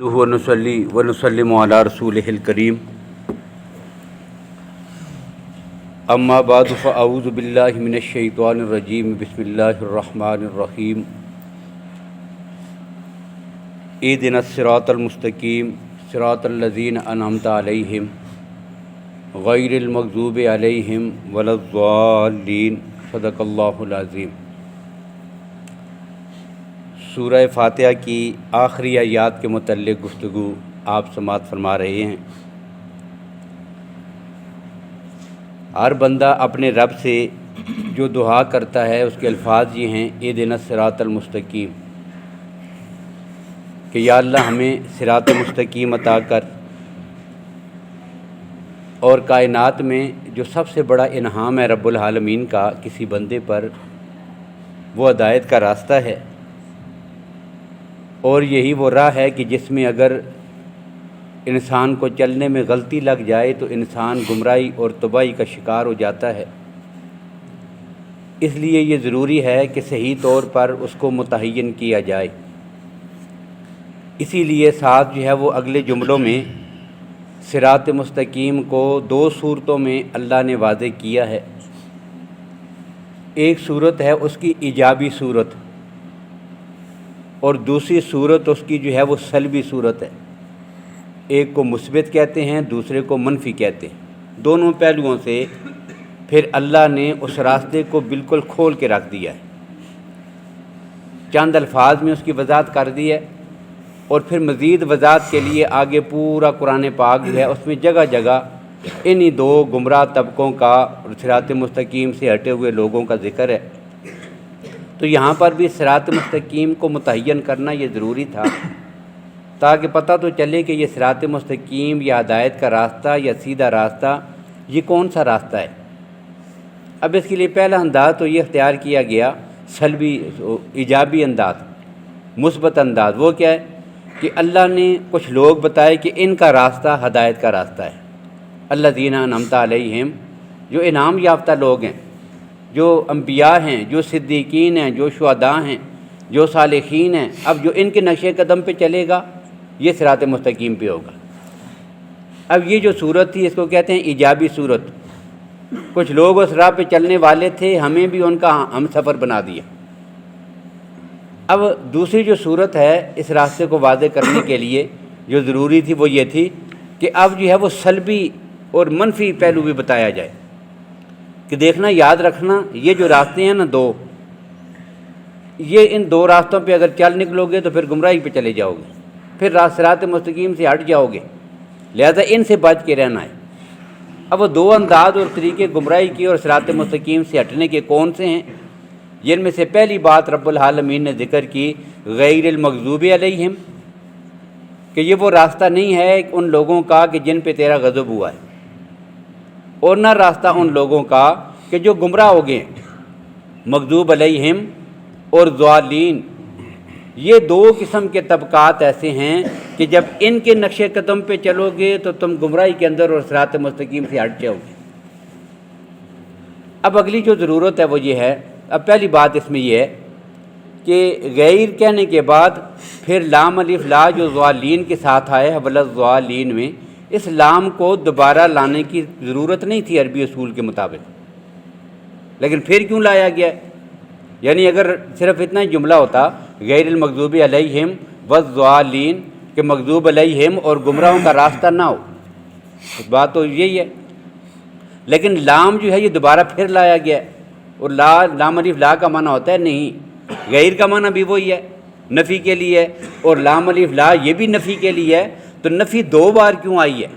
ونصلی ونسلم علی رسولہ الکریم اما بعد فاعوذ باللہ من الشیطان الرجیم بسم اللہ الرحمن الرحیم اہدنا الصراط المستقیم صراط الذین انعمت علیہم غیر المغضوب علیہم ولا الضالین صدق اللہ العظیم۔ سورہ فاتحہ کی آخری آیات کے متعلق گفتگو آپ سماعت فرما رہے ہیں۔ ہر بندہ اپنے رب سے جو دعا کرتا ہے اس کے الفاظ یہ ہیں، اہدنا الصراط المستقیم، کہ یا اللہ ہمیں صراط مستقیم عطا کر۔ اور کائنات میں جو سب سے بڑا انعام ہے رب العالمین کا کسی بندے پر، وہ ہدایت کا راستہ ہے، اور یہی وہ راہ ہے کہ جس میں اگر انسان کو چلنے میں غلطی لگ جائے تو انسان گمراہی اور تباہی کا شکار ہو جاتا ہے۔ اس لیے یہ ضروری ہے کہ صحیح طور پر اس کو متعین کیا جائے۔ اسی لیے ساتھ جو ہے وہ اگلے جملوں میں صراط مستقیم کو دو صورتوں میں اللہ نے واضح کیا ہے۔ ایک صورت ہے اس کی ایجابی صورت، اور دوسری صورت اس کی جو ہے وہ سلبی صورت ہے۔ ایک کو مثبت کہتے ہیں، دوسرے کو منفی کہتے ہیں۔ دونوں پہلوؤں سے پھر اللہ نے اس راستے کو بالکل کھول کے رکھ دیا ہے، چند الفاظ میں اس کی وضاحت کر دی ہے، اور پھر مزید وضاحت کے لیے آگے پورا قرآن پاک جو ہے اس میں جگہ جگہ انہی دو گمراہ طبقوں کا اور صراط مستقیم سے ہٹے ہوئے لوگوں کا ذکر ہے۔ تو یہاں پر بھی صراط مستقیم کو متعین کرنا یہ ضروری تھا، تاکہ پتہ تو چلے کہ یہ صراط مستقیم یا ہدایت کا راستہ یا سیدھا راستہ یہ کون سا راستہ ہے۔ اب اس کے لیے پہلا انداز تو یہ اختیار کیا گیا سلبی ایجابی انداز، مثبت انداز۔ وہ کیا ہے کہ اللہ نے کچھ لوگ بتائے کہ ان کا راستہ ہدایت کا راستہ ہے۔ الذین انعمت علیہم، جو انعام یافتہ لوگ ہیں، جو انبیاء ہیں، جو صدیقین ہیں، جو شہداء ہیں، جو صالحین ہیں، اب جو ان کے نقش قدم پہ چلے گا یہ صراط مستقیم پہ ہوگا۔ اب یہ جو صورت تھی اس کو کہتے ہیں ایجابی صورت۔ کچھ لوگ اس راہ پہ چلنے والے تھے، ہمیں بھی ان کا ہم سفر بنا دیا۔ اب دوسری جو صورت ہے اس راستے کو واضح کرنے کے لیے جو ضروری تھی وہ یہ تھی کہ اب جو ہے وہ سلبی اور منفی پہلو بھی بتایا جائے، کہ دیکھنا، یاد رکھنا، یہ جو راستے ہیں نا دو، یہ ان دو راستوں پہ اگر چل نکلو گے تو پھر گمراہی پہ چلے جاؤ گے، پھر صراط مستقیم سے ہٹ جاؤ گے، لہذا ان سے بچ کے رہنا ہے۔ اب وہ دو انداز اور طریقے گمراہی کی اور صراط مستقیم سے ہٹنے کے کون سے ہیں؟ جن میں سے پہلی بات رب العالمین نے ذکر کی غیر المغضوب علیہم، کہ یہ وہ راستہ نہیں ہے ان لوگوں کا کہ جن پہ تیرا غضب ہوا ہے، اور نہ راستہ ان لوگوں کا کہ جو گمراہ ہو گئے۔ مغضوب علیہم اور ضالین، یہ دو قسم کے طبقات ایسے ہیں کہ جب ان کے نقش قدم پہ چلو گے تو تم گمراہی کے اندر اور صراط مستقیم سے ہٹ جاؤ گے۔ اب اگلی جو ضرورت ہے وہ یہ ہے، اب پہلی بات اس میں یہ ہے کہ غیر کہنے کے بعد پھر لام الف لا جو ضالین کے ساتھ آئے ولا الضالین میں، اس لام کو دوبارہ لانے کی ضرورت نہیں تھی عربی اصول کے مطابق، لیکن پھر کیوں لایا گیا ہے؟ یعنی اگر صرف اتنا ہی جملہ ہوتا غیر المغضوب علیہم والضالین، کہ مغضوب علیہم اور گمراہوں کا راستہ نہ ہو، اس بات تو یہی ہے، لیکن لام جو ہے یہ دوبارہ پھر لایا گیا ہے، اور لام الف لا کا معنی ہوتا ہے نہیں، غیر کا معنی بھی وہی ہے، نفی کے لیے ہے، اور لام الف لا یہ بھی نفی کے لیے ہے، تو نفی دو بار کیوں آئی ہے؟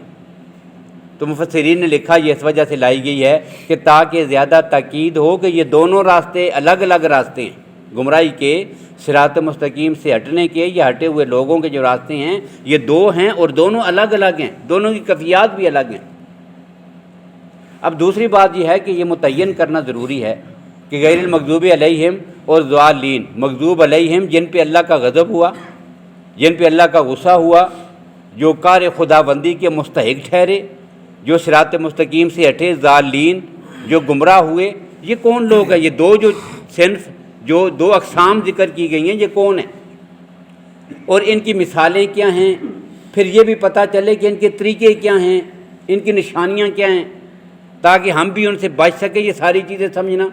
تو مفسرین نے لکھا یہ اس وجہ سے لائی گئی ہے کہ تاکہ زیادہ تاکید ہو کہ یہ دونوں راستے الگ الگ راستے ہیں، گمراہی کے، صراط مستقیم سے ہٹنے کے یا ہٹے ہوئے لوگوں کے جو راستے ہیں یہ دو ہیں، اور دونوں الگ الگ ہیں، دونوں کی کیفیات بھی الگ ہیں۔ اب دوسری بات یہ ہے کہ یہ متعین کرنا ضروری ہے کہ غیر المغضوب علیہم اور ضالین، مغضوب علیہم جن پہ اللہ کا غضب ہوا، جن پہ اللہ کا غصہ ہوا، جو کار خدا بندی کے مستحق ٹھہرے، جو صراط مستقیم سے ہٹے، ضالین جو گمراہ ہوئے، یہ کون لوگ ہیں؟ یہ دو جو صنف، جو دو اقسام ذکر کی گئی ہیں، یہ کون ہیں اور ان کی مثالیں کیا ہیں پھر یہ بھی پتہ چلے کہ ان کے طریقے کیا ہیں، ان کی نشانیاں کیا ہیں، تاکہ ہم بھی ان سے بچ سکیں۔ یہ ساری چیزیں سمجھنا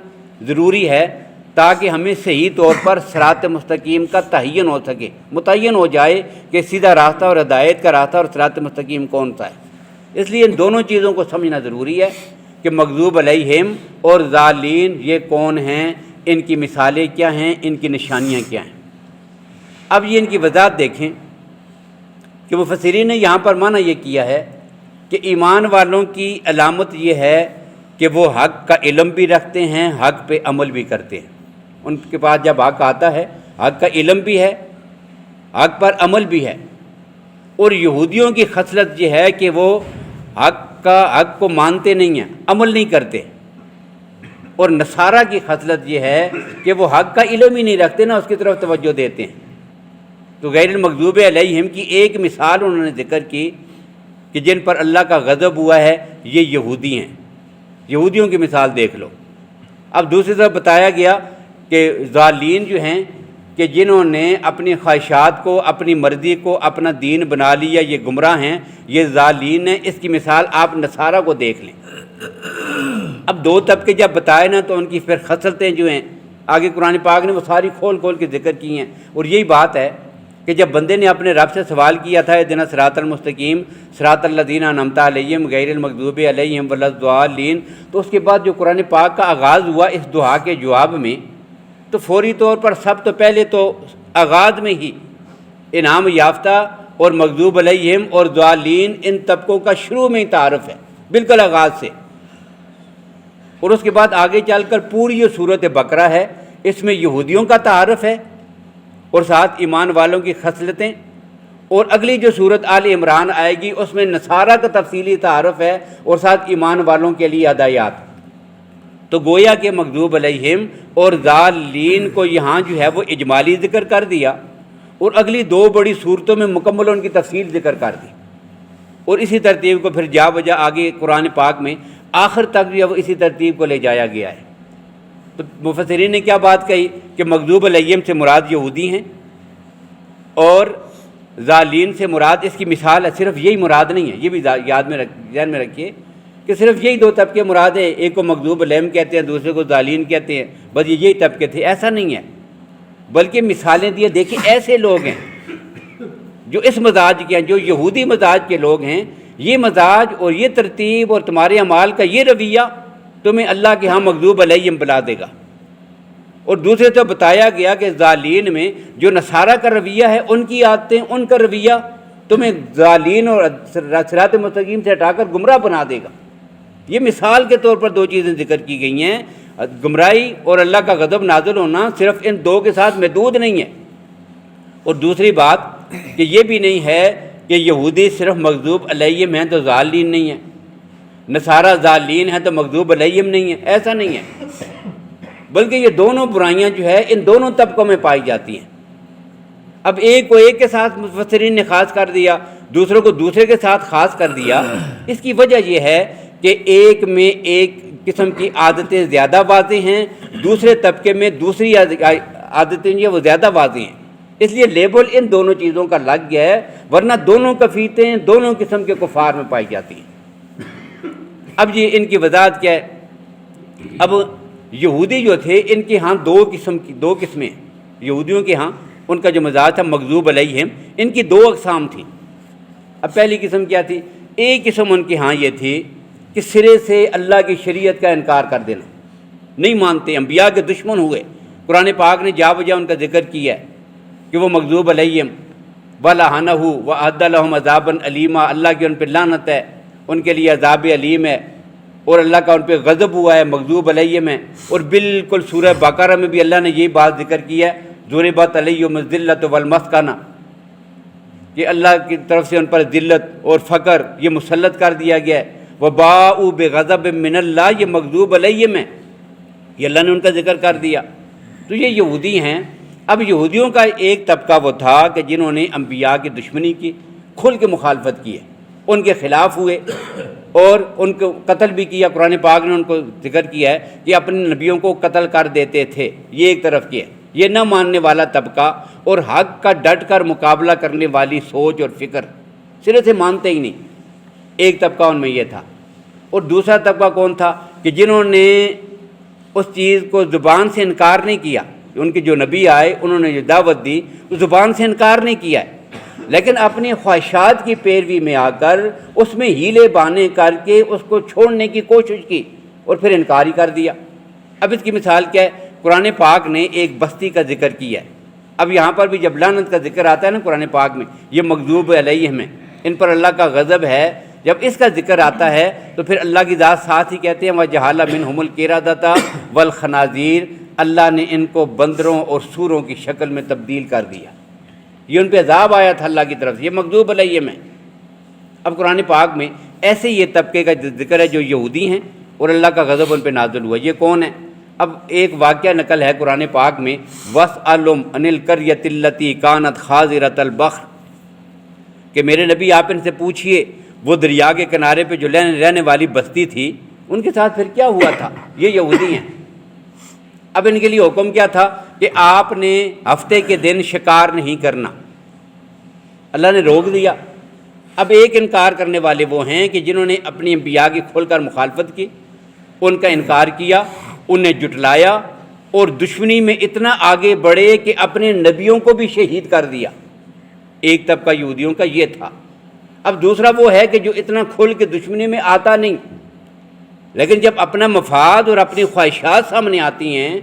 ضروری ہے تاکہ ہمیں صحیح طور پر صراط مستقیم کا تعین ہو سکے، متعین ہو جائے کہ سیدھا راستہ اور ہدایت کا راستہ اور صراط مستقیم کون سا ہے۔ اس لیے ان دونوں چیزوں کو سمجھنا ضروری ہے کہ مغضوب علیہم اور ضالین یہ کون ہیں، ان کی مثالیں کیا ہیں، ان کی نشانیاں کیا ہیں۔ اب یہ ان کی وضاحت دیکھیں کہ مفسرین نے یہاں پر معنی یہ کیا ہے کہ ایمان والوں کی علامت یہ ہے کہ وہ حق کا علم بھی رکھتے ہیں، حق پہ عمل بھی کرتے ہیں۔ ان کے پاس جب حق آتا ہے، حق کا علم بھی ہے، حق پر عمل بھی ہے۔ اور یہودیوں کی خصلت یہ ہے کہ وہ حق کو مانتے نہیں ہیں، عمل نہیں کرتے۔ اور نصارہ کی خصلت یہ ہے کہ وہ حق کا علم ہی نہیں رکھتے، نہ اس کی طرف توجہ دیتے ہیں۔ تو غیر المغضوب علیہم کی ایک مثال انہوں نے ذکر کی کہ جن پر اللہ کا غضب ہوا ہے یہ یہودی ہیں۔ یہودیوں کی مثال دیکھ لو۔ اب دوسری طرف بتایا گیا کہ ضالین جو ہیں کہ جنہوں نے اپنی خواہشات کو، اپنی مرضی کو اپنا دین بنا لیا، یہ گمراہ ہیں، یہ ضالین ہیں۔ اس کی مثال آپ نصارہ کو دیکھ لیں۔ اب دو طبقے جب بتائے نا تو ان کی پھر خصلتیں جو ہیں آگے قرآن پاک نے وہ ساری کھول کھول کے ذکر کی ہیں۔ اور یہی بات ہے کہ جب بندے نے اپنے رب سے سوال کیا تھا اہدنا صراط المستقیم صراط الذین انعمت علیہم غیر المغضوب علیہم ولا الضالین، تو اس کے بعد جو قرآن پاک کا آغاز ہوا اس دعا کے جواب میں، تو فوری طور پر سب تو پہلے تو آغاز میں ہی انعام یافتہ اور مغضوب علیہم اور ضالین ان طبقوں کا شروع میں ہی تعارف ہے، بالکل آغاز سے۔ اور اس کے بعد آگے چل کر پوری جو صورت بقرہ ہے اس میں یہودیوں کا تعارف ہے اور ساتھ ایمان والوں کی خصلتیں، اور اگلی جو صورت آل عمران آئے گی اس میں نصارہ کا تفصیلی تعارف ہے اور ساتھ ایمان والوں کے لیے ہدایات۔ تو گویا کہ مغضوب علیہم اور ضالین کو یہاں جو ہے وہ اجمالی ذکر کر دیا اور اگلی دو بڑی صورتوں میں مکمل ان کی تفصیل ذکر کر دی، اور اسی ترتیب کو پھر جا بجا آگے قرآن پاک میں آخر تک بھی اب اسی ترتیب کو لے جایا گیا ہے۔ تو مفسرین نے کیا بات کہی کہ مغضوب علیہم سے مراد یہودی ہیں اور ضالین سے مراد اس کی مثال ہے، صرف یہی مراد نہیں ہے، یہ بھی ذہن میں رکھیے کہ صرف یہی دو طبقے مراد ہیں، ایک کو مغضوب علیہم کہتے ہیں، دوسرے کو ضالین کہتے ہیں، بس یہی طبقے تھے، ایسا نہیں ہے، بلکہ مثالیں دیے دیکھیں ایسے لوگ ہیں جو اس مزاج کے ہیں، جو یہودی مزاج کے لوگ ہیں۔ یہ مزاج اور یہ ترتیب اور تمہارے اعمال کا یہ رویہ تمہیں اللہ کے ہاں مغضوب علیہم بلا دے گا۔ اور دوسرے تو بتایا گیا کہ ضالین میں جو نصارہ کا رویہ ہے، ان کی عادتیں، ان کا رویہ تمہیں ضالین اور صراط مستقیم سے ہٹا کر گمراہ بنا دے گا۔ یہ مثال کے طور پر دو چیزیں ذکر کی گئی ہیں، گمراہی اور اللہ کا غضب نازل ہونا صرف ان دو کے ساتھ محدود نہیں ہے۔ اور دوسری بات کہ یہ بھی نہیں ہے کہ یہودی صرف مغضوب علیہم ہیں تو ضالین نہیں ہیں، نصارہ ضالین ہیں تو مغضوب علیہم نہیں ہیں، ایسا نہیں ہے، بلکہ یہ دونوں برائیاں جو ہے ان دونوں طبقوں میں پائی جاتی ہیں۔ اب ایک کو ایک کے ساتھ مفسرین نے خاص کر دیا، دوسروں کو دوسرے کے ساتھ خاص کر دیا۔ اس کی وجہ یہ ہے کہ ایک میں ایک قسم کی عادتیں زیادہ واضح ہیں، دوسرے طبقے میں دوسری عادتیں جو ہیں وہ زیادہ واضح ہیں، اس لیے لیبل ان دونوں چیزوں کا لگ گیا ہے، ورنہ دونوں کفیتیں دونوں قسم کے کفار میں پائی جاتی ہیں۔ اب یہ ان کی وضاحت کیا ہے؟ اب یہودی جو تھے ان کے ہاں دو قسمیں، یہودیوں کے ہاں ان کا جو مزاج تھا مغضوب علیہم، ان کی دو اقسام تھیں۔ اب پہلی قسم کیا تھی؟ ایک قسم ان کے ہاں یہ تھی کہ سرے سے اللہ کی شریعت کا انکار کر دینا، نہیں مانتے، انبیاء کے دشمن ہوئے۔ قرآن پاک نے جا بجا ان کا ذکر کیا ہے کہ وہ مغضوب علیہم وَلَعَنَهُ وَأَعَدَّ لَهُمْ عَذَابًا عَلِيمًا، اللہ کی ان پہ لعنت ہے، ان کے لیے عذاب علیم ہے، اور اللہ کا ان پہ غضب ہوا ہے، مغضوب علیہم ہے۔ اور بالکل سورہ بقرہ میں بھی اللہ نے یہی بات ذکر کی ہے، ضُرِبَتْ عَلَيْهِمُ الذِّلَّةُ وَالْمَسْكَنَةُ، کہ اللہ کی طرف سے ان پر ذلت اور فقر یہ مسلط کر دیا گیا ہے۔ وَبَاءُوا بِغَضَبٍ مِّنَ اللَّهِ، یہ مغضوب علیہم ہے، یہ اللہ نے ان کا ذکر کر دیا۔ تو یہ یہودی ہیں۔ اب یہودیوں کا ایک طبقہ وہ تھا کہ جنہوں نے انبیاء کی دشمنی کی، کھل کے مخالفت کی ہے، ان کے خلاف ہوئے اور ان کو قتل بھی کیا۔ قرآن پاک نے ان کو ذکر کیا ہے کہ اپنے نبیوں کو قتل کر دیتے تھے، یہ ایک طرف کی ہے، یہ نہ ماننے والا طبقہ اور حق کا ڈٹ کر مقابلہ کرنے والی سوچ اور فکر، سرے سے مانتے ہی نہیں۔ ایک طبقہ ان میں یہ تھا، اور دوسرا طبقہ کون تھا کہ جنہوں نے اس چیز کو زبان سے انکار نہیں کیا، ان کے جو نبی آئے انہوں نے جو دعوت دی وہ زبان سے انکار نہیں کیا ہے، لیکن اپنی خواہشات کی پیروی میں آ کر اس میں ہیلے بہانے کر کے اس کو چھوڑنے کی کوشش کی اور پھر انکار ہی کر دیا۔ اب اس کی مثال کیا ہے؟ قرآن پاک نے ایک بستی کا ذکر کیا ہے۔ اب یہاں پر بھی جب لعنت کا ذکر آتا ہے نا قرآن پاک میں، یہ مغضوب علیہم ہے، ان پر اللہ کا غضب ہے، جب اس کا ذکر آتا ہے تو پھر اللہ کی ذات ساتھ ہی کہتے ہیں وَجَعَلَ مِنْهُمُ الْقِرَدَةَ وَالْخَنَازِيرَ، اللہ نے ان کو بندروں اور سوروں کی شکل میں تبدیل کر دیا۔ یہ ان پہ عذاب آیا تھا اللہ کی طرف سے، یہ مغضوب علیہم ہے۔ اب قرآن پاک میں ایسے یہ طبقے کا ذکر ہے جو یہودی ہیں اور اللہ کا غضب ان پہ نازل ہوا۔ یہ کون ہے؟ اب ایک واقعہ نقل ہے قرآن پاک میں، وَاسْأَلْهُمْ عَنِ الْقَرْيَةِ الَّتِي كَانَتْ خَاضِرَةَ الْبَحْرِ، کہ میرے نبی آپ ان سے پوچھئے وہ دریا کے کنارے پہ جو رہنے والی بستی تھی ان کے ساتھ پھر کیا ہوا تھا؟ یہ یہودی ہیں۔ اب ان کے لیے حکم کیا تھا کہ آپ نے ہفتے کے دن شکار نہیں کرنا، اللہ نے روک دیا۔ اب ایک انکار کرنے والے وہ ہیں کہ جنہوں نے اپنی انبیاء کی کھول کر مخالفت کی، ان کا انکار کیا، انہیں جھٹلایا اور دشمنی میں اتنا آگے بڑھے کہ اپنے نبیوں کو بھی شہید کر دیا۔ ایک طبقہ یہودیوں کا یہ تھا۔ اب دوسرا وہ ہے کہ جو اتنا کھل کے دشمنی میں آتا نہیں، لیکن جب اپنا مفاد اور اپنی خواہشات سامنے آتی ہیں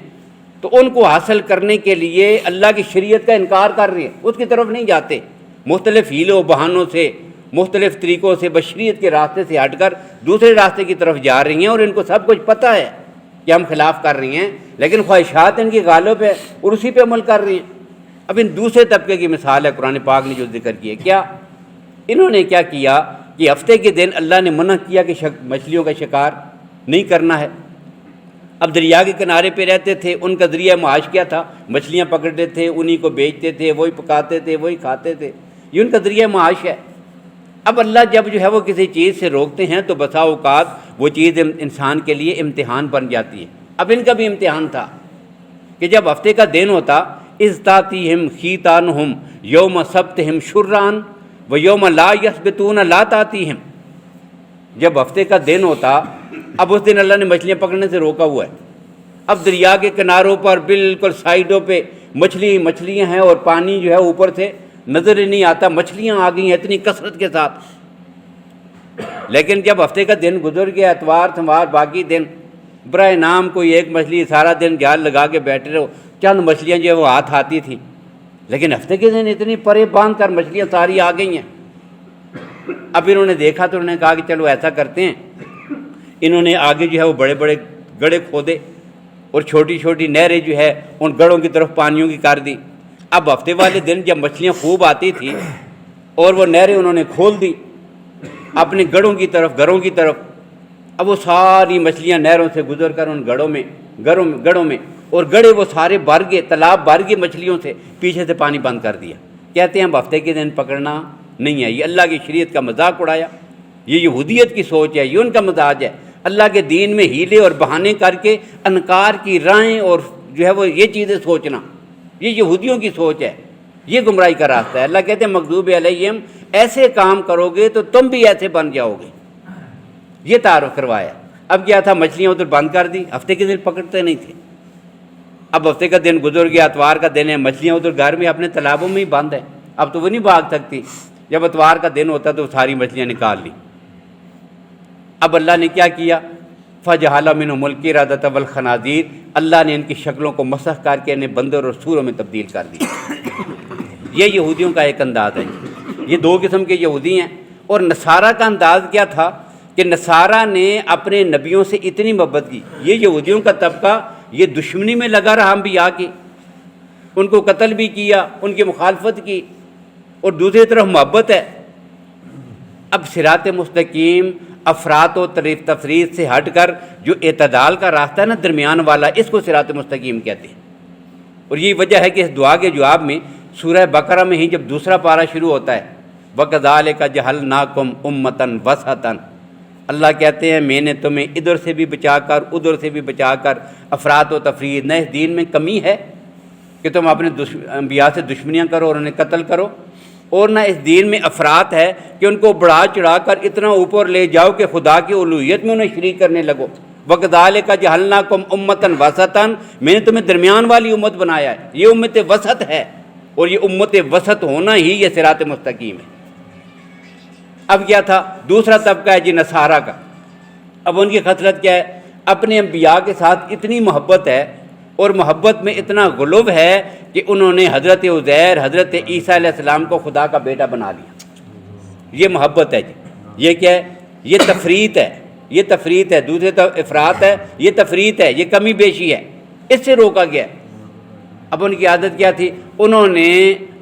تو ان کو حاصل کرنے کے لیے اللہ کی شریعت کا انکار کر رہے ہیں، اس کی طرف نہیں جاتے، مختلف ہیلوں و بہانوں سے، مختلف طریقوں سے بشریت کے راستے سے ہٹ کر دوسرے راستے کی طرف جا رہی ہیں، اور ان کو سب کچھ پتہ ہے کہ ہم خلاف کر رہی ہیں، لیکن خواہشات ان کی غالب ہے اور اسی پہ عمل کر رہی ہیں۔ اب ان دوسرے طبقے کی مثال ہے قرآن پاک نے جو ذکر کیا، کیا انہوں نے کیا کیا کہ ہفتے کے دن اللہ نے منع کیا کہ مچھلیوں کا شکار نہیں کرنا ہے۔ اب دریا کے کنارے پہ رہتے تھے، ان کا ذریعہ معاش کیا تھا؟ مچھلیاں پکڑتے تھے، انہی کو بیچتے تھے، وہی پکاتے تھے، وہی کھاتے تھے، یہ ان کا ذریعہ معاش ہے۔ اب اللہ جب جو ہے وہ کسی چیز سے روکتے ہیں تو بسا اوقات وہ چیز انسان کے لیے امتحان بن جاتی ہے۔ اب ان کا بھی امتحان تھا کہ جب ہفتے کا دن ہوتا، اذ تاتیہم خیتانہم یوم سبتہم شرعن و یوم لا یثبتون لا تاتیہم، جب ہفتے کا دن ہوتا، اب اس دن اللہ نے مچھلیاں پکڑنے سے روکا ہوا ہے۔ اب دریا کے کناروں پر بالکل سائڈوں پہ مچھلیاں ہیں اور پانی جو ہے اوپر سے نظر ہی نہیں آتا، مچھلیاں آ گئی ہیں اتنی کثرت کے ساتھ۔ لیکن جب ہفتے کا دن گزر گیا، اتوار سوموار باقی دن، برائے نام کوئی ایک مچھلی، سارا دن جال لگا کے بیٹھے رہو، چند مچھلیاں جو ہے وہ ہاتھ آتی تھیں، لیکن ہفتے کے دن اتنی پرے باندھ کر مچھلیاں ساری آ گئی ہیں۔ اب انہوں نے دیکھا تو انہوں نے کہا کہ چلو ایسا کرتے ہیں، انہوں نے آگے جو ہے وہ بڑے بڑے گڑھے کھودے اور چھوٹی چھوٹی نہریں جو ہے ان گڑھوں کی طرف پانیوں کی کر دی۔ اب ہفتے والے دن جب مچھلیاں خوب آتی تھیں اور وہ نہریں انہوں نے کھول دی اپنے گڑھوں کی طرف، اب وہ ساری مچھلیاں نہروں سے گزر کر ان گڑھوں میں اور گڑھے وہ سارے بھر گئے، تالاب بھر گئے مچھلیوں سے، پیچھے سے پانی بند کر دیا۔ کہتے ہیں اب ہفتے کے دن پکڑنا نہیں ہے، یہ اللہ کی شریعت کا مذاق اڑایا، یہ یہودیت کی سوچ ہے، یہ ان کا مزاج ہے، اللہ کے دین میں ہیلے اور بہانے کر کے انکار کی راہیں اور جو ہے وہ یہ چیزیں سوچنا، یہ یہودیوں کی سوچ ہے، یہ گمراہی کا راستہ ہے۔ اللہ کہتے ہیں مغضوب علیہم، ایسے کام کرو گے تو تم بھی ایسے بن جاؤ گے، یہ تعارف کروایا۔ اب کیا تھا، مچھلیاں ادھر بند کر دی، ہفتے کے دن پکڑتے نہیں تھے، اب ہفتے کا دن گزر گیا، اتوار کا دن ہے، مچھلیاں ادھر گھر میں اپنے تالابوں میں ہی بند ہیں، اب تو وہ نہیں بھاگ سکتی، جب اتوار کا دن ہوتا تو ساری مچھلیاں نکال لی۔ اب اللہ نے کیا کیا، فَجَعَلَ مِنْهُمُ الْقِرَدَةَ وَالْخَنَازِيرَ، اللہ نے ان کی شکلوں کو مسخ کر کے انہیں بندر اور سوروں میں تبدیل کر دیا۔ یہ یہودیوں کا ایک انداز ہے، یہ دو قسم کے یہودی ہیں۔ اور نصارہ کا انداز کیا تھا کہ نصارہ نے اپنے نبیوں سے اتنی محبت کی، یہ یہودیوں کا طبقہ یہ دشمنی میں لگا رہا انبیاء کی، ان کو قتل بھی کیا، ان کی مخالفت کی، اور دوسری طرف محبت ہے۔ اب صراط مستقیم افراط و تفریط سے ہٹ کر جو اعتدال کا راستہ ہے نا، درمیان والا، اس کو صراط مستقیم کہتے ہیں۔ اور یہی وجہ ہے کہ اس دعا کے جواب میں سورہ بقرہ میں ہی جب دوسرا پارہ شروع ہوتا ہے، وَكَذَلِكَ جَعَلْنَاكُمْ أُمَّةً وَسَطًا، اللہ کہتے ہیں میں نے تمہیں ادھر سے بھی بچا کر ادھر سے بھی بچا کر افراط و تفریط، نہ اس دین میں کمی ہے کہ تم اپنے انبیاء سے دشمنیاں کرو اور انہیں قتل کرو، اور نہ اس دین میں افراط ہے کہ ان کو بڑھا چڑھا کر اتنا اوپر لے جاؤ کہ خدا کی الوہیت میں انہیں شریک کرنے لگو۔ وَكَذَلِكَ جَعَلْنَاكُمْ أُمَّةً وَسَطًا، میں نے تمہیں درمیان والی امت بنایا ہے، یہ امت وسط ہے، اور یہ امت وسط ہونا ہی یہ صراط مستقیم ہے۔ اب کیا تھا؟ دوسرا طبقہ ہے جی نصارہ کا۔ اب ان کی خصلت کیا ہے؟ اپنے انبیاء کے ساتھ اتنی محبت ہے اور محبت میں اتنا غلو ہے کہ انہوں نے حضرت عزیر، حضرت عیسیٰ علیہ السلام کو خدا کا بیٹا بنا لیا۔ یہ محبت ہے جی، یہ کیا ہے؟ یہ تفریط ہے، یہ تفریط ہے۔ دوسرے طرف افراط ہے، یہ تفریط ہے، یہ کمی بیشی ہے، اس سے روکا گیا ہے۔ اب ان کی عادت کیا تھی؟ انہوں نے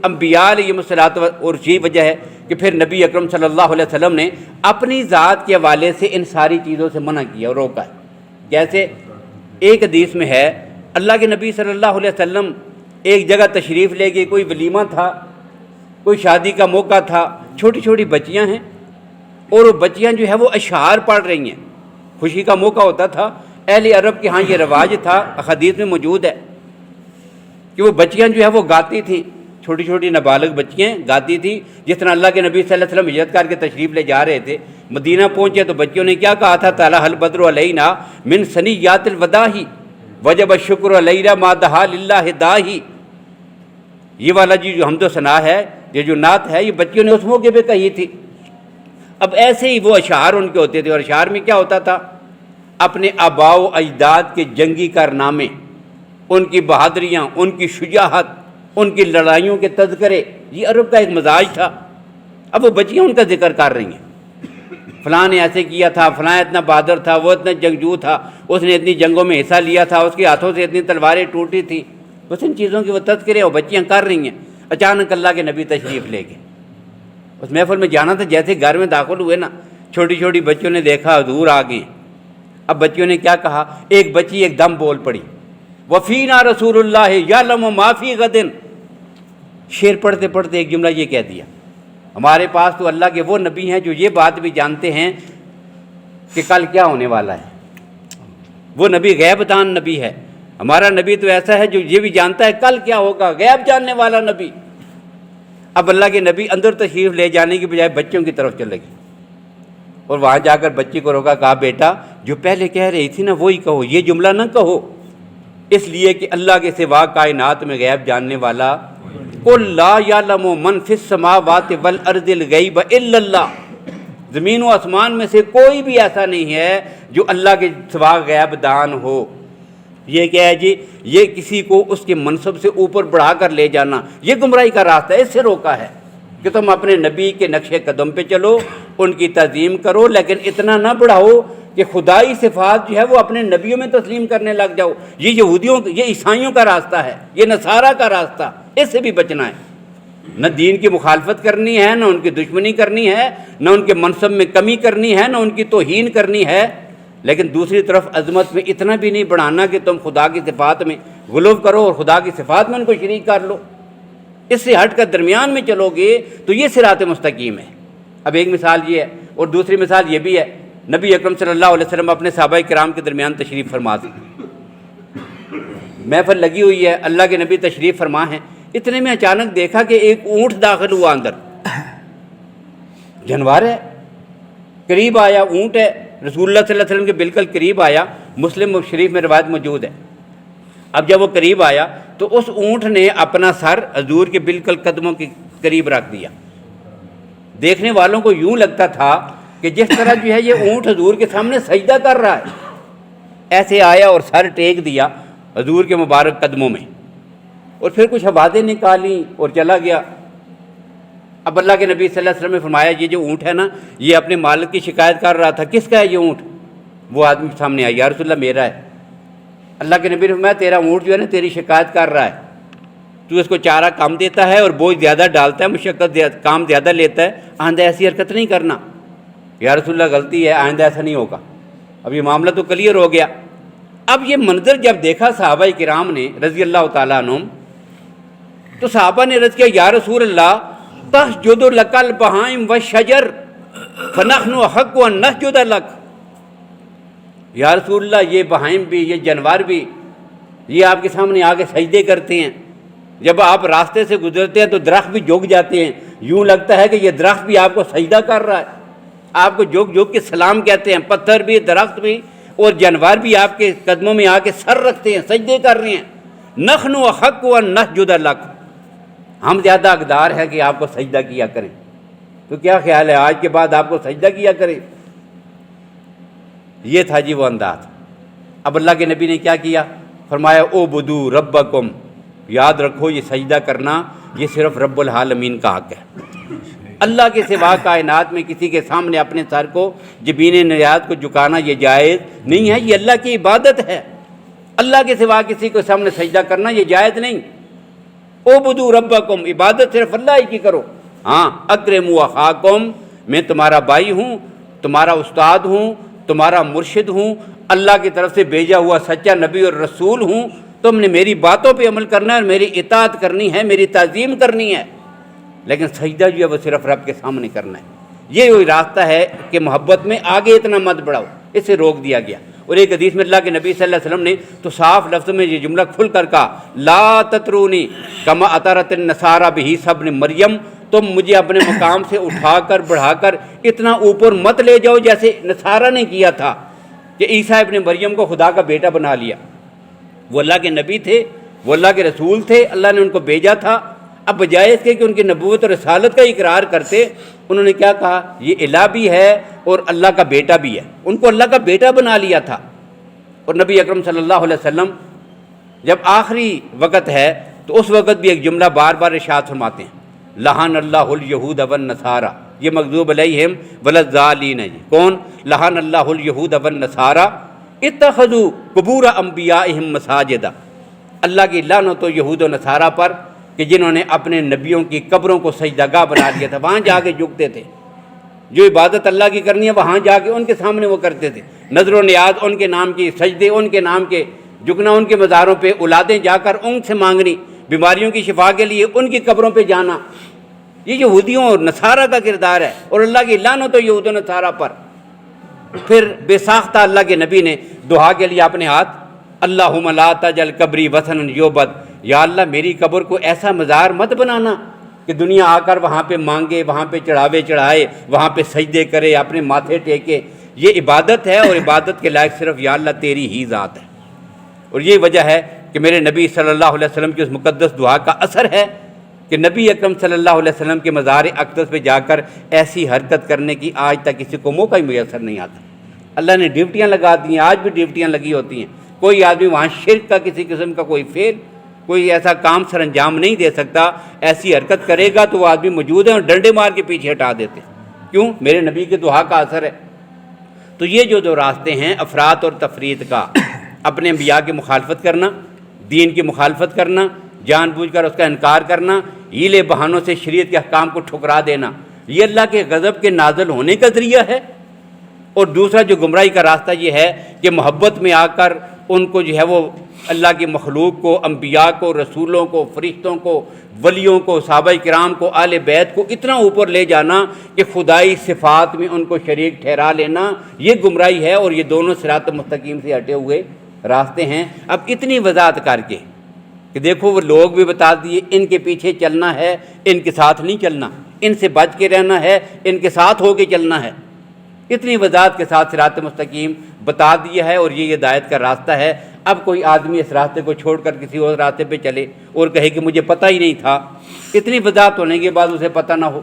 انبیاء علیہ الصلوۃ اور یہی وجہ ہے کہ پھر نبی اکرم صلی اللہ علیہ وسلم نے اپنی ذات کے حوالے سے ان ساری چیزوں سے منع کیا اور روکا ہے۔ جیسے ایک حدیث میں ہے، اللہ کے نبی صلی اللہ علیہ وسلم ایک جگہ تشریف لے گئے، کوئی ولیمہ تھا، کوئی شادی کا موقع تھا، چھوٹی چھوٹی بچیاں ہیں اور وہ بچیاں جو ہے وہ اشعار پڑھ رہی ہیں۔ خوشی کا موقع ہوتا تھا، اہل عرب کے ہاں یہ رواج تھا، حدیث میں موجود ہے کہ وہ بچیاں جو ہے وہ گاتی تھیں، چھوٹی چھوٹی نابالغ بچیاں گاتی تھیں۔ جس طرح اللہ کے نبی صلی اللہ علیہ وسلم ہجرت کر کے تشریف لے جا رہے تھے، مدینہ پہنچے تو بچیوں نے کیا کہا تھا؟ طلع البدر علینا من ثنیات الوداع وجب الشکر علینا ما دعا للہ داعی۔ یہ والا جی جو حمد و ثنا ہے، یہ جو نعت ہے، یہ بچیوں نے اس موقع پہ کہی تھی۔ اب ایسے ہی وہ اشعار ان کے ہوتے تھے، اور اشعار میں کیا ہوتا تھا؟ اپنے آباء و اجداد کے جنگی کارنامے، ان کی بہادریاں، ان کی شجاعت، ان کی لڑائیوں کے تذکرے، یہ عرب کا ایک مزاج تھا۔ اب وہ بچیاں ان کا ذکر کر رہی ہیں، فلاں نے ایسے کیا تھا، فلاں اتنا بہادر تھا، وہ اتنا جنگجو تھا، اس نے اتنی جنگوں میں حصہ لیا تھا، اس کے ہاتھوں سے اتنی تلواریں ٹوٹی تھیں، بس ان چیزوں کے وہ تذکرے وہ بچیاں کر رہی ہیں۔ اچانک اللہ کے نبی تشریف لے گئے، اس محفل میں جانا تھا، جیسے گھر میں داخل ہوئے نا، چھوٹی چھوٹی بچیوں نے دیکھا حضور آ گئے۔ اب بچیوں نے کیا کہا؟ ایک بچی ایک دم بول پڑی، وفینا رسول اللہ یعلم ما فی غد۔ شعر پڑھتے پڑھتے ایک جملہ یہ کہہ دیا، ہمارے پاس تو اللہ کے وہ نبی ہیں جو یہ بات بھی جانتے ہیں کہ کل کیا ہونے والا ہے۔ وہ نبی غیب دان نبی ہے، ہمارا نبی تو ایسا ہے جو یہ بھی جانتا ہے کل کیا ہوگا، غیب جاننے والا نبی۔ اب اللہ کے نبی اندر تشریف لے جانے کی بجائے بچوں کی طرف چلے گئے، اور وہاں جا کر بچی کو روکا، کہا بیٹا جو پہلے کہہ رہی تھی نا وہی کہو، یہ جملہ نہ کہو، اس لیے کہ اللہ کے سوا کائنات میں غیب جاننے والا قل لا یعلم من فی السماوات والارض الغیب الا اللہ، زمین و آسمان میں سے کوئی بھی ایسا نہیں ہے جو اللہ کے سوا غیب دان ہو۔ یہ کیا ہے جی؟ یہ کسی کو اس کے منصب سے اوپر بڑھا کر لے جانا، یہ گمراہی کا راستہ ہے، اس سے روکا ہے کہ تم اپنے نبی کے نقش قدم پہ چلو، ان کی تعظیم کرو، لیکن اتنا نہ بڑھاؤ کہ خدائی صفات جو ہے وہ اپنے نبیوں میں تسلیم کرنے لگ جاؤ۔ یہ یہودیوں، یہ عیسائیوں کا راستہ ہے، یہ نصارہ کا راستہ، اس سے بھی بچنا ہے۔ نہ دین کی مخالفت کرنی ہے، نہ ان کی دشمنی کرنی ہے، نہ ان کے منصب میں کمی کرنی ہے، نہ ان کی توہین کرنی ہے، لیکن دوسری طرف عظمت میں اتنا بھی نہیں بڑھانا کہ تم خدا کی صفات میں غلو کرو اور خدا کی صفات میں ان کو شریک کر لو۔ اس سے ہٹ کر درمیان میں چلو گے تو یہ صراط مستقیم ہے۔ اب ایک مثال یہ ہے، اور دوسری مثال یہ بھی ہے، نبی اکرم صلی اللہ علیہ وسلم اپنے صحابہ کرام کے درمیان تشریف فرما تھے، محفل لگی ہوئی ہے، اللہ کے نبی تشریف فرما ہیں، اتنے میں اچانک دیکھا کہ ایک اونٹ داخل ہوا اندر، جانور ہے، قریب آیا، اونٹ ہے، رسول اللہ صلی اللہ علیہ وسلم کے بالکل قریب آیا، مسلم شریف میں روایت موجود ہے۔ اب جب وہ قریب آیا تو اس اونٹ نے اپنا سر حضور کے بالکل قدموں کے قریب رکھ دیا۔ دیکھنے والوں کو یوں لگتا تھا کہ جس طرح جو ہے یہ اونٹ حضور کے سامنے سجدہ کر رہا ہے، ایسے آیا اور سر ٹیک دیا حضور کے مبارک قدموں میں، اور پھر کچھ آوازیں نکالیں اور چلا گیا۔ اب اللہ کے نبی صلی اللہ علیہ وسلم نے فرمایا یہ جو اونٹ ہے نا، یہ اپنے مالک کی شکایت کر رہا تھا، کس کا ہے یہ اونٹ؟ وہ آدمی سامنے آیا، یا رسول اللہ میرا ہے۔ اللہ کے نبی نے فرمایا تیرا اونٹ جو ہے نا تیری شکایت کر رہا ہے، تو اس کو چارہ کم دیتا ہے اور بوجھ زیادہ ڈالتا ہے، مشقت کام زیادہ لیتا ہے، آئندہ ایسی حرکت نہیں کرنا۔ یا رسول اللہ غلطی ہے، آئندہ ایسا نہیں ہوگا۔ اب یہ معاملہ تو کلیئر ہو گیا۔ اب یہ منظر جب دیکھا صحابہ کرام نے رضی اللہ تعالیٰ عنہم، تو صحابہ نے عرض کیا یا رسول اللہ تسجد لک البہائم والشجر فنحن احق ان نسجد لک۔ یا رسول اللہ یہ بہائم بھی، یہ جانور بھی، یہ آپ کے سامنے آ کے سجدے کرتے ہیں، جب آپ راستے سے گزرتے ہیں تو درخت بھی جھک جاتے ہیں، یوں لگتا ہے کہ یہ درخت بھی آپ کو سجدہ کر رہا ہے، آپ کو جھک جھک کے سلام کہتے ہیں، پتھر بھی، درخت بھی اور جانور بھی آپ کے قدموں میں آ کے سر رکھتے ہیں، سجدے کر رہے ہیں۔ نحن احق ان نسجد لک، ہم زیادہ حقدار ہیں کہ آپ کو سجدہ کیا کریں۔ تو کیا خیال ہے آج کے بعد آپ کو سجدہ کیا کریں؟ یہ تھا جی وہ انداز۔ اب اللہ کے نبی نے کیا کیا؟ فرمایا اعبدوا ربکم، یاد رکھو یہ سجدہ کرنا یہ صرف رب العالمین کا حق ہے۔ اللہ کے سوا کائنات میں کسی کے سامنے اپنے سر کو، جبین نیات کو جھکانا یہ جائز نہیں ہے، یہ اللہ کی عبادت ہے۔ اللہ کے سوا کسی کو سامنے سجدہ کرنا یہ جائز نہیں۔ اعبدوا ربکم، عبادت صرف اللہ ہی کی کرو۔ ہاں اکرموا اخاکم، میں تمہارا بھائی ہوں، تمہارا استاد ہوں، تمہارا مرشد ہوں، اللہ کی طرف سے بھیجا ہوا سچا نبی اور رسول ہوں، تم نے میری باتوں پہ عمل کرنا ہے اور میری اطاعت کرنی ہے، میری تعظیم کرنی ہے، لیکن سجدہ جو ہے وہ صرف رب کے سامنے کرنا ہے۔ یہ وہی راستہ ہے کہ محبت میں آگے اتنا مت بڑھاؤ، اسے روک دیا گیا۔ اور ایک حدیث میں اللہ کے نبی صلی اللہ علیہ وسلم نے تو صاف لفظ میں یہ جملہ کھل کر کہا، لا تطرونی کما اطرت النصارى بعیسی ابن مریم، تم مجھے اپنے مقام سے اٹھا کر بڑھا کر اتنا اوپر مت لے جاؤ جیسے نصارہ نے کیا تھا کہ عیسیٰ ابن مریم کو خدا کا بیٹا بنا لیا۔ وہ اللہ کے نبی تھے، وہ اللہ کے رسول تھے، اللہ نے ان کو بھیجا تھا۔ اب بجائے اس کے کہ ان کی نبوت اور رسالت کا اقرار کرتے، انہوں نے کیا کہا؟ یہ الہ بھی ہے اور اللہ کا بیٹا بھی ہے۔ ان کو اللہ کا بیٹا بنا لیا تھا۔ اور نبی اکرم صلی اللہ علیہ وسلم جب آخری وقت ہے تو اس وقت بھی ایک جملہ بار بار ارشاد فرماتے ہیں، لعن اللہ الیہود والنصارى، یہ مغضوب علیہم والضالین ہے۔ کون؟ لعن اللہ الیہود والنصارى اتخذوا قبور انبیائہم مساجدا، اللہ کی لعنت ہو یہود و نصارہ پر کہ جنہوں نے اپنے نبیوں کی قبروں کو سجدہ گاہ بنا لیا تھا، وہاں جا کے جھکتے تھے۔ جو عبادت اللہ کی کرنی ہے وہاں جا کے ان کے سامنے وہ کرتے تھے، نظر و نیاز ان کے نام کی، سجدے ان کے نام کے، جھکنا ان کے مزاروں پہ، اولادیں جا کر ان سے مانگنی، بیماریوں کی شفا کے لیے ان کی قبروں پہ جانا، یہ یہودیوں اور نصارہ کا کردار ہے، اور اللہ کی لعنت ہو یہود و نصارہ پر۔ پھر بے ساختہ اللہ کے نبی نے دعا کے لیے اپنے ہاتھ، اللہم لا تجعل قبری وثنا یعبد، یا اللہ میری قبر کو ایسا مزار مت بنانا کہ دنیا آ کر وہاں پہ مانگے، وہاں پہ چڑھاوے چڑھائے، وہاں پہ سجدے کرے، اپنے ماتھے ٹیکے۔ یہ عبادت ہے اور عبادت کے لائق صرف یا اللہ تیری ہی ذات ہے۔ اور یہ وجہ ہے کہ میرے نبی صلی اللہ علیہ وسلم کی اس مقدس دعا کا اثر ہے کہ نبی اکرم صلی اللہ علیہ وسلم کے مزار اقدس پہ جا کر ایسی حرکت کرنے کی آج تک کسی کو موقع ہی میسر نہیں آتا۔ اللہ نے ڈیوٹیاں لگا دی ہیں، آج بھی ڈیوٹیاں لگی ہوتی ہیں۔ کوئی آدمی وہاں شرک کا کسی قسم کا کوئی فعل، کوئی ایسا کام سر انجام نہیں دے سکتا۔ ایسی حرکت کرے گا تو وہ آدمی موجود ہیں اور ڈنڈے مار کے پیچھے ہٹا دیتے ہیں۔ کیوں؟ میرے نبی کے دعا کا اثر ہے۔ تو یہ جو دو راستے ہیں افراط اور تفریط کا، اپنے انبیاء کی مخالفت کرنا، دین کی مخالفت کرنا، جان بوجھ کر اس کا انکار کرنا، ہیلے بہانوں سے شریعت کے احکام کو ٹھکرا دینا، یہ اللہ کے غضب کے نازل ہونے کا ذریعہ ہے۔ اور دوسرا جو گمراہی کا راستہ یہ ہے کہ محبت میں آ کر ان کو جو ہے وہ اللہ کی مخلوق کو، انبیاء کو، رسولوں کو، فرشتوں کو، ولیوں کو، صحابہ کرام کو، اہل بیت کو اتنا اوپر لے جانا کہ خدائی صفات میں ان کو شریک ٹھہرا لینا، یہ گمراہی ہے۔ اور یہ دونوں صراط مستقیم سے ہٹے ہوئے راستے ہیں۔ اب اتنی وضاحت کر کے کہ دیکھو وہ لوگ بھی بتا دیے ان کے پیچھے چلنا ہے، ان کے ساتھ نہیں چلنا، ان سے بچ کے رہنا ہے، ان کے ساتھ ہو کے چلنا ہے، اتنی وضاحت کے ساتھ صراط مستقیم بتا دیا ہے۔ اور یہ ہدایت کا راستہ ہے۔ اب کوئی آدمی اس راستے کو چھوڑ کر کسی اور راستے پہ چلے اور کہے کہ مجھے پتہ ہی نہیں تھا، اتنی وضاحت ہونے کے بعد اسے پتہ نہ ہو۔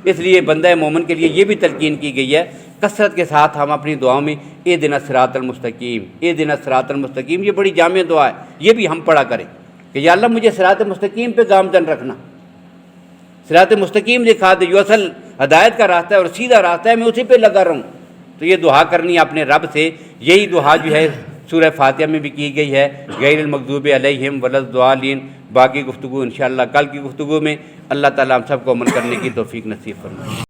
اس لیے بندہ مومن کے لیے یہ بھی تلقین کی گئی ہے کثرت کے ساتھ ہم اپنی دعاؤں میں اہدنا الصراط المستقیم، اہدنا الصراط المستقیم، یہ بڑی جامع دعا ہے، یہ بھی ہم پڑھا کریں کہ یا اللہ مجھے صراط مستقیم پہ گامزن رکھنا، صراط مستقیم دکھا دے، جو اصل ہدایت کا راستہ ہے اور سیدھا راستہ ہے، میں اسی پہ لگا رہوں۔ تو یہ دعا کرنی ہے اپنے رب سے۔ یہی دعا جو ہے سورہ فاتحہ میں بھی کی گئی ہے، غیر المغضوب علیہم ولا الضالین۔ باقی گفتگو انشاءاللہ کل کی گفتگو میں۔ اللہ تعالیٰ ہم سب کو عمل کرنے کی توفیق نصیب فرمائے۔